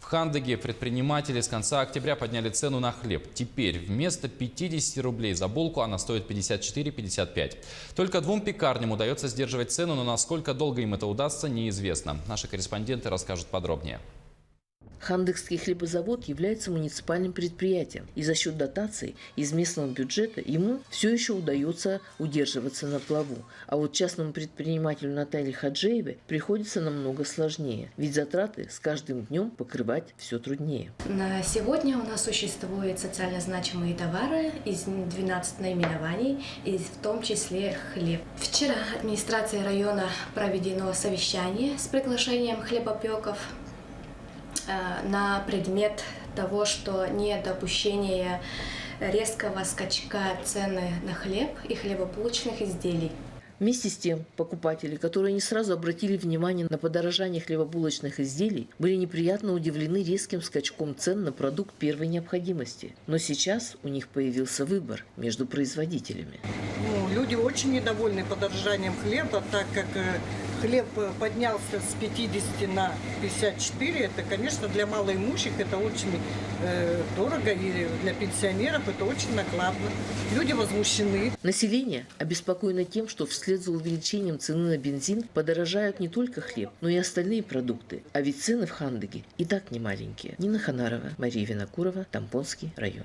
В Хандыге предприниматели с конца октября подняли цену на хлеб. Теперь вместо 50 рублей за булку она стоит 54-55. Только 2 пекарням удается сдерживать цену, но насколько долго им это удастся, неизвестно. Наши корреспонденты расскажут подробнее. Хандыгский хлебозавод является муниципальным предприятием, и за счет дотаций из местного бюджета ему все еще удается удерживаться на плаву. А вот частному предпринимателю Наталье Хаджеевой приходится намного сложнее, ведь затраты с каждым днем покрывать все труднее. На сегодня у нас существуют социально значимые товары из 12 наименований, и в том числе хлеб. Вчера администрацией района проведено совещание с приглашением хлебопеков на предмет того, что недопущение резкого скачка цены на хлеб и хлебобулочных изделий. Вместе с тем, покупатели, которые не сразу обратили внимание на подорожание хлебобулочных изделий, были неприятно удивлены резким скачком цен на продукт первой необходимости. Но сейчас у них появился выбор между производителями. Люди очень недовольны подорожанием хлеба, так как хлеб поднялся с 50 на 54. Это, конечно, для малоимущих это очень дорого, и для пенсионеров это очень накладно. Люди возмущены. Население обеспокоено тем, что вслед за увеличением цены на бензин подорожают не только хлеб, но и остальные продукты. А ведь цены в Хандыге и так не маленькие. Нина Ханарова, Мария Винокурова, Тамбонский район.